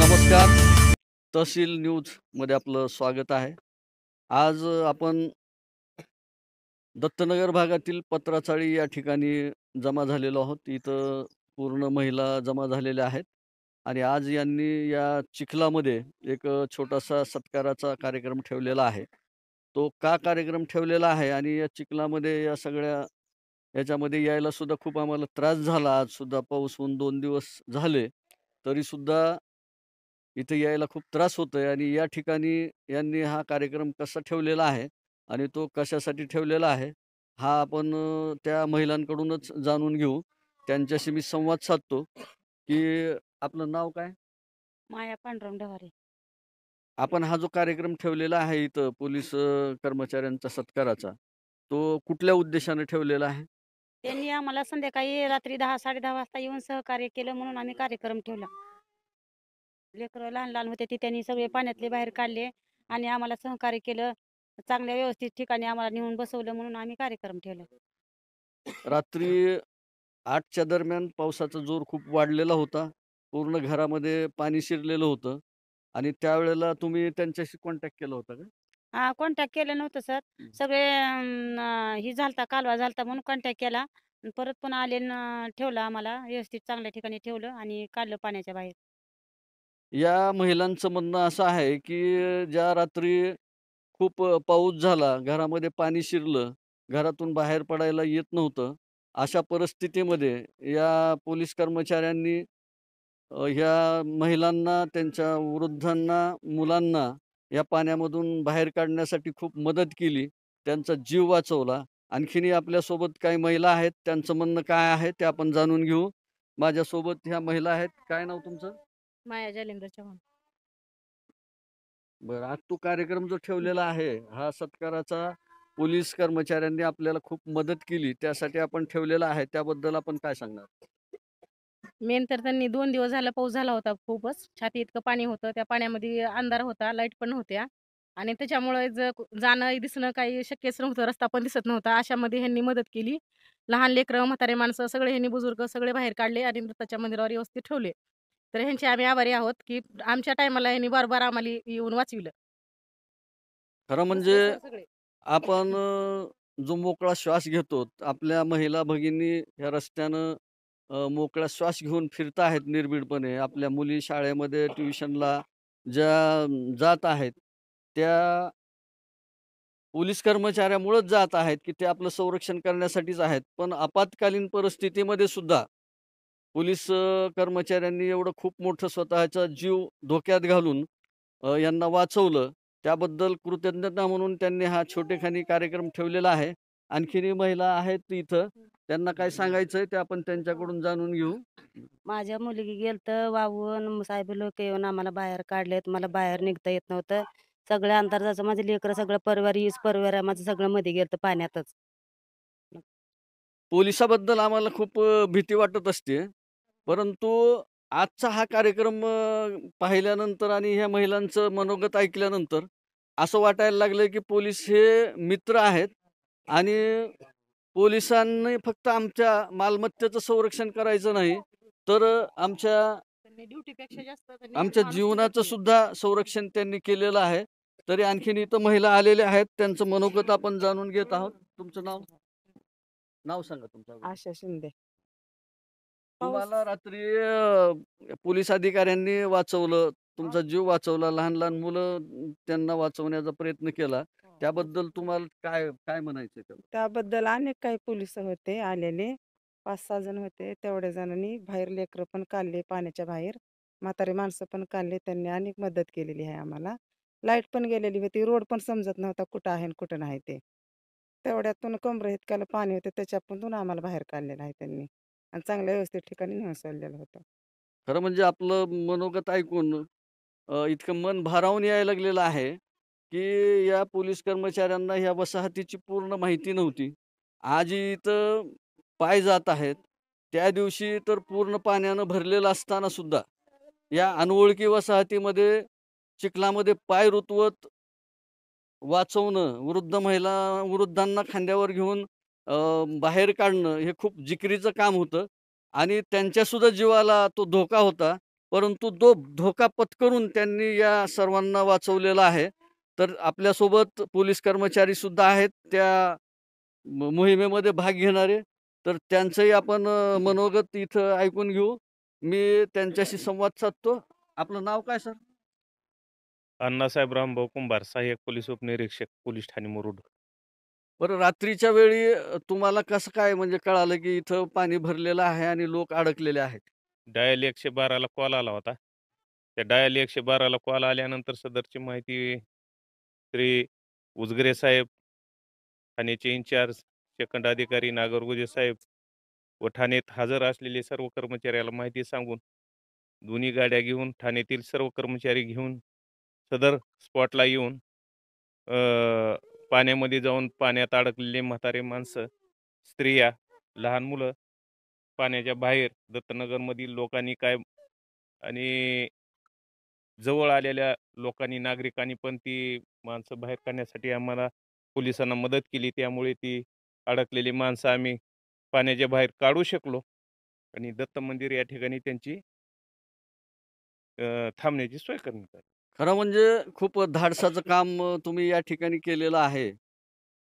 नमस्कार. तहसील न्यूजमध्ये आपलं स्वागत आहे. आज आपण दत्तनगर भागातील पत्राचाळी या ठिकाणी जमा झालेलो आहोत. इथं पूर्ण महिला जमा झालेल्या आहेत आणि आज यांनी या चिखलामध्ये एक छोटासा सत्काराचा कार्यक्रम ठेवलेला आहे. तो का कार्यक्रम ठेवलेला आहे आणि या चिखलामध्ये या सगळ्या याच्यामध्ये यायला सुद्धा खूप आम्हाला त्रास झाला. आज सुद्धा पाऊस होऊन 2 दिवस झाले, तरीसुद्धा इथे यायला खूप त्रास होतोय आणि या ठिकाणी यांनी हा कार्यक्रम कसा ठेवलेला आहे आणि तो कशासाठी ठेवलेला आहे, हा आपण त्या महिलांकडूनच जाणून घेऊ. त्यांच्याशी मी संवाद साधतो, की आपलं नाव काय? माया पांडुरंग डवारे. आपण हा जो कार्यक्रम ठेवलेला आहे इथं पोलीस कर्मचाऱ्यांचा सत्काराचा, तो कुठल्या उद्देशाने ठेवलेला आहे? त्यांनी आम्हाला संध्याकाळी रात्री 10-10:30 वाजता येऊन सहकार्य केलं म्हणून आम्ही कार्यक्रम ठेवला. लेकरं लहान लहान होते ते त्यांनी सगळे पाण्यातले बाहेर काढले आणि आम्हाला सहकार्य केलं. चांगल्या व्यवस्थित ठिकाणी आम्हाला नेऊन बसवलं म्हणून आम्ही कार्यक्रम ठेवला. रात्री 8च्या दरम्यान पावसाचा जोर खूप वाढलेला होता. पूर्ण घरामध्ये पाणी शिरलेलं होतं आणि त्यावेळेला तुम्ही त्यांच्याशी कॉन्टॅक्ट केला होता का? हा, कॉन्टॅक्ट केलं नव्हतं सर. सगळे ही झालता, कालवा झालता म्हणून कॉन्टॅक्ट केला. परत पुन्हा आले ठेवलं आम्हाला व्यवस्थित चांगल्या ठिकाणी ठेवलं आणि काढलं पाण्याच्या बाहेर. या महिलांचं म्हणणं असं आहे, की ज्या रात्री खूप पाऊस झाला, घरामध्ये पाणी शिरलं, घरातून बाहेर पडायला येत नव्हतं. अशा परिस्थितीमध्ये या पोलीस कर्मचाऱ्यांनी ह्या महिलांना, त्यांच्या वृद्धांना, मुलांना या पाण्यामधून बाहेर काढण्यासाठी खूप मदत केली. त्यांचा जीव वाचवला. आणखीनही आपल्यासोबत काही महिला आहेत. त्यांचं म्हणणं काय आहे ते आपण जाणून घेऊ. माझ्यासोबत ह्या महिला आहेत. काय नाव तुमचं? माया जालेंद्र चव्हाण. बरं, आज तो कार्यक्रम जो ठेवलेला आहे, हा सत्काराचा पोलीस कर्मचाऱ्यांनी आपल्याला खूप मदत केली. त्यासाठी आपण ठेवलेला आहे. त्याबद्दल आपण काय सांगणार? मेन तर त्यांनी 2 दिवस झाला पाऊस झाला होता खूपच. छाती इतकं पाणी होतं. त्या पाण्यामध्ये अंधार होता, लाईट पण नव्हत्या आणि त्याच्यामुळे जाणं दिसणं काही शक्यच नव्हतं. रस्ता पण दिसत नव्हता. अशामध्ये ह्यांनी मदत केली. लहान लेकरं, म्हातारे माणसं सगळे ह्यांनी बुजुर्ग सगळे बाहेर काढले आणि दत्ताच्या मंदिरावर व्यवस्थित ठेवले. तर ह्यांचे आम्ही आभारी आहोत, की आमच्या टायमाला ह्यांनी बार आम्हाला येऊन वाचविलं. खरं म्हणजे दुसरे सर सगळे. आपण जो मोकळा श्वास घेतो, आपल्या महिला भगिनी ह्या रस्त्यानं मोकळा श्वास घेऊन फिरत आहेत निर्भीडपणे. आपल्या मुली शाळेमध्ये, ट्युशनला ज्या जात आहेत, त्या पोलीस कर्मचाऱ्यामुळेच जात आहेत, की ते आपलं संरक्षण करण्यासाठीच आहेत. पण आपत्कालीन परिस्थितीमध्ये सुद्धा पोलीस कर्मचाऱ्यांनी एवढं खूप मोठं स्वतःचा जीव धोक्यात घालून यांना वाचवलं. त्याबद्दल कृतज्ञता म्हणून त्यांनी हा छोटेखानी कार्यक्रम ठेवलेला आहे. आणखीनही महिला आहेत इथं. त्यांना काय सांगायचंय ते आपण त्यांच्याकडून जाणून घेऊ. माझ्या मुलगी गेलतं वाहून, साहेब लोक येऊन आम्हाला बाहेर काढलेत. मला बाहेर निघता येत नव्हतं. सगळं अंधाराचं माझे लेकरं सगळं परिवार, हीच परिवार आहे माझं सगळं मध्ये गेलतं पाण्यातच. पोलिसाबद्दल आम्हाला खूप भीती वाटत असते. परंतु आजचा हा कार्यक्रम पाहिल्यानंतर आणि ह्या महिलांचं मनोगत ऐकल्यानंतर असं वाटायला लागलं, की पोलीस हे मित्र आहेत आणि पोलिसांनी फक्त आमच्या मालमत्तेचं संरक्षण करायचं नाही, तर ड्युटीपेक्षा जास्त त्यांनी आमच्या माणुसकी जीवनाचं दाखवली. सुद्धा संरक्षण त्यांनी केलेलं आहे. तरी आणखीन इथं महिला आलेल्या आहेत. त्यांचं मनोगत आपण जाणून घेत आहोत. तुमचं नाव? नाव सांगा तुमचं अगोदर. आशा शिंदे. तुम्हाला रात्री पोलीस अधिकाऱ्यांनी वाचवलं, तुमचा जीव वाचवला, लहान-लहान मुलं त्यांना वाचवण्याचा प्रयत्न केला. त्याबद्दल तुम्हाला काय काय म्हणायचंय त्याला? त्याबद्दल अनेक काही पोलिस होते आलेले. 5-6 जण होते. तेवढ्या जणांनी बाहेर लेकरं पण काढले पाण्याच्या बाहेर. म्हातारी माणसं पण काढले. त्यांनी अनेक मदत केलेली आहे आम्हाला. लाईट पण गेलेली होती. रोड पण समजत नव्हता कुठं आहे आणि कुठं नाही ते. तेवढ्यातून कमरे इतक्याला पाणी होतं त्याच्यातून आम्हाला बाहेर काढलेलं आहे त्यांनी आणि चांगल्या व्यवस्थित ठिकाणी नेऊन सोडलेलं होतं. खरं म्हणजे आपलं मनोगत ऐकून इतकं मन भारावून यायला लागलेलं आहे, की या पोलीस कर्मचाऱ्यांना ह्या वसाहतीची पूर्ण माहिती नव्हती. आज इथं पाय जात आहेत. त्या दिवशी तर पूर्ण पाण्यानं भरलेलं असताना सुद्धा या अनोळखी वसाहतीमध्ये चिखलामध्ये पाय रुतवत वाचवणं, वृद्धांना खांद्यावर घेऊन बाहेर काढणं हे खूप जिकिरीचं काम होतं आणि त्यांच्यासुद्धा जीवाला तो धोका होता. परंतु तो धोका पत्करून त्यांनी या सर्वांना वाचवलेलं आहे. तर आपल्यासोबत पोलीस कर्मचारीसुद्धा आहेत त्या मोहिमेमध्ये भाग घेणारे. तर त्यांचंही आपण मनोगत इथं ऐकून घेऊ. मी त्यांच्याशी संवाद साधतो. आपलं नाव काय सर? अण्णासाहेब रामभाऊ कुंभार, सहाय्यक पोलीस उपनिरीक्षक, पोलीस ठाणे मुरुड. बरं रात्रीच्या वेळी तुम्हाला कसं काय म्हणजे कळालं, की इथं पाणी भरलेलं आहे आणि लोक अडकलेले आहेत? डायल 112 ला कॉल आला होता. त्या डायल 112 ला कॉल आल्यानंतर सदरची माहिती श्री उजगरे साहेब, ठाण्याचे इन्चार्ज, सेकंड अधिकारी नागरगोजे साहेब व ठाण्यात हजर असलेले सर्व कर्मचाऱ्याला माहिती सांगून दोन्ही गाड्या घेऊन ठाण्यातील सर्व कर्मचारी घेऊन सदर स्पॉटला येऊन अ, पाण्यामध्ये जाऊन पाण्यात अडकलेले म्हातारे माणसं, स्त्रिया, लहान मुलं पाण्याच्या बाहेर दत्तनगरमधील लोकांनी काय आणि जवळ आलेल्या लोकांनी, नागरिकांनी पण ती माणसं बाहेर काढण्यासाठी आम्हाला पोलिसांना मदत केली. त्यामुळे ती अडकलेली माणसं आम्ही पाण्याच्या बाहेर काढू शकलो आणि दत्त मंदिर या ठिकाणी त्यांची थांबण्याची सोय करण्यात आली. खरं म्हणजे खूप धाडसाचं काम तुम्ही या ठिकाणी केलेलं आहे.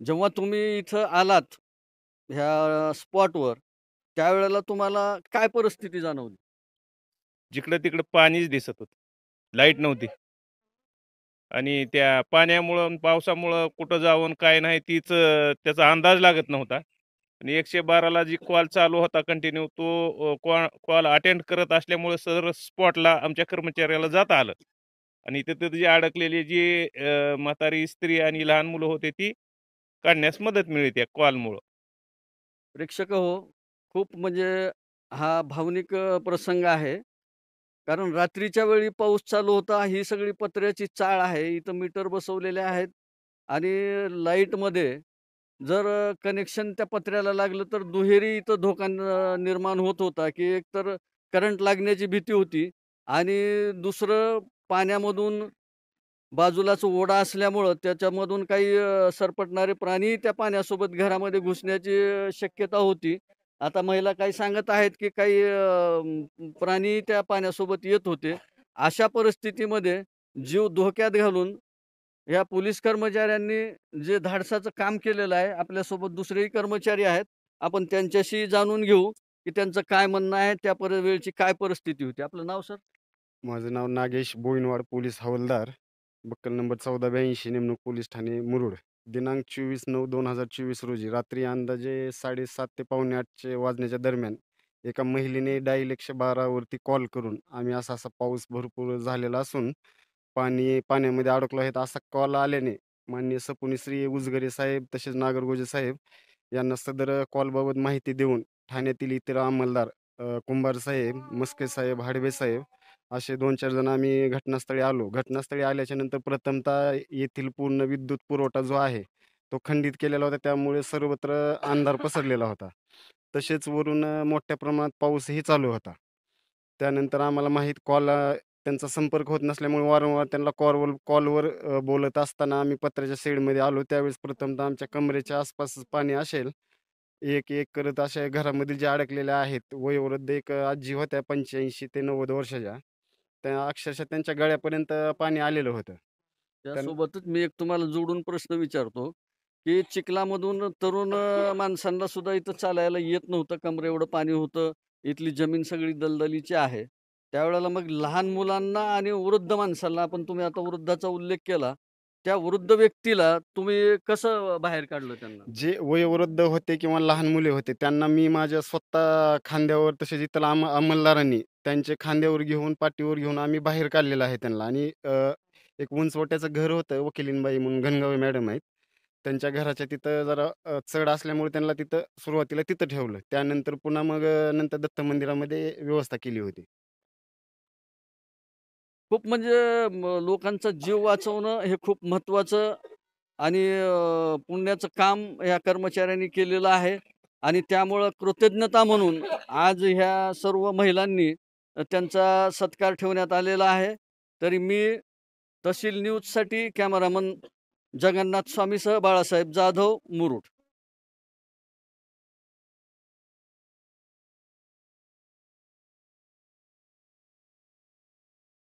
जेव्हा तुम्ही इथं आलात ह्या स्पॉटवर, त्यावेळेला तुम्हाला काय परिस्थिती जाणवली? जिकडं-तिकडं पाणीच दिसत होतं. लाईट नव्हती आणि त्या पाण्यामुळं आणि पावसामुळं कुठं जावं आणि काय नाही त्याचा अंदाज लागत नव्हता. आणि 112 ला जी कॉल चालू होता कंटिन्यू तो कॉल अटेंड करत असल्यामुळे सदर स्पॉटला आमच्या कर्मचाऱ्याला जाता आलं. आणि तिथं जी अडकलेली म्हातारी स्त्री आणि लहान मुलं होते ती काढण्यास मदत मिळली त्या कॉलमुळं. प्रेक्षक हो, खूप म्हणजे हा भावनिक प्रसंग आहे. कारण रात्रीच्या वेळी पाऊस चालू होता. ही सगळी पत्र्याची चाळ आहे. इथं मीटर बसवलेले आहेत आणि लाईटमध्ये जर कनेक्शन त्या पत्र्याला लागलं तर दुहेरी इथं धोका निर्माण होत होता, की एकतर करंट लागण्याची भीती होती आणि दुसरं पाण्यामधून बाजूलाच ओढा असल्यामुळं त्याच्यामधून काही सरपटणारे प्राणी त्या पाण्यासोबत घरामध्ये घुसण्याची शक्यता होती. आता महिला काही सांगत आहेत, की काही प्राणी त्या पाण्यासोबत येत होते. अशा परिस्थितीमध्ये जीव धोक्यात घालून या पोलीस कर्मचाऱ्यांनी जे धाडसाचं काम केलेलं आहे, आपल्यासोबत दुसरेही कर्मचारी आहेत. आपण त्यांच्याशी जाणून घेऊ, की त्यांचं काय म्हणणं आहे, त्या वेळची काय परिस्थिती होती. आपलं नाव सर? माझं नाव नागेश बोईनवाड, पोलीस हवालदार, बक्कल नंबर 1482, नेमणूक पोलीस ठाणे मुरुड. दिनांक 24/9/2024 रोजी रात्री अंदाजे 7:30 ते पावणे 8 वाजण्याच्या दरम्यान एका महिलेने डायल 112 वरती कॉल करून आम्ही असा पाऊस भरपूर झालेला असून पाण्यामध्ये अडकलो आहेत असा कॉल आल्याने माननीय सपुनी श्री उजगरे साहेब तसेच नागरगोजे साहेब यांना सदर कॉलबाबत माहिती देऊन ठाण्यातील इतर अंमलदार कुंभार साहेब, मस्के साहेब, हाडबे साहेब असे 2-4 जण आम्ही घटनास्थळी आलो. घटनास्थळी आल्याच्या नंतर प्रथमतः येथील पूर्ण विद्युत पुरवठा जो आहे, तो खंडित केलेला होता. त्यामुळे सर्वत्र अंधार पसरलेला होता. तसेच वरून मोठ्या प्रमाणात पाऊसही चालू होता. त्यानंतर आम्हाला त्यांचा संपर्क होत नसल्यामुळे वारंवार त्यांना कॉलवर बोलत असताना आम्ही पत्र्याच्या शेडमध्ये आलो. त्यावेळेस प्रथमतः आमच्या कमरेच्या आसपास पाणी असेल. एक करत अशा घरामध्ये जे अडकलेल्या आहेत, वयोवृद्ध एक आजी होत्या 85 ते 90 वर्षाच्या. त्या अक्षरशः त्यांच्या गळ्यापर्यंत पाणी आलेलं होतं. त्यां त्यासोबतच मी एक तुम्हाला जोडून प्रश्न विचारतो, की चिखलामधून तरुण माणसांना सुद्धा इथं चालायला येत नव्हतं, कमरे एवढं पाणी होतं. इथली जमीन सगळी दलदलीची आहे. त्यावेळेला मग लहान मुलांना आणि वृद्ध माणसांना पण तुम्ही आता वृद्धाचा उल्लेख केला. त्या वृद्ध व्यक्तीला तुम्ही कसं बाहेर काढलं त्यांना? जे वयोवृद्ध होते किंवा लहान मुले होते, त्यांना मी माझ्या स्वतः खांद्यावर तसेच इतर अंमलदारांनी त्यांचे खांद्यावर घेऊन, पाठीवर घेऊन आम्ही बाहेर काढलेलं आहे त्यांना. आणि एक उंचवट्याचं घर होतं, वकिलीनबाई म्हणून घनगावे मॅडम आहेत. त्यांच्या घराच्या तिथं जरा चढ असल्यामुळे त्यांना तिथं सुरुवातीला तिथं ठेवलं. त्यानंतर पुन्हा मग नंतर दत्त मंदिरामध्ये व्यवस्था केली होती. खूप म्हणजे लोकांचा जीव वाचवणं हे खूप महत्त्वाचं आणि पुण्याचं काम ह्या कर्मचाऱ्यांनी केलेलं आहे आणि त्यामुळं कृतज्ञता म्हणून आज ह्या सर्व महिलांनी त्यांचा सत्कार ठेवण्यात आलेला आहे. तरी मी तहसील न्यूजसाठी कॅमेरामन जगन्नाथ स्वामीसह बाळासाहेब जाधव, मुरुड.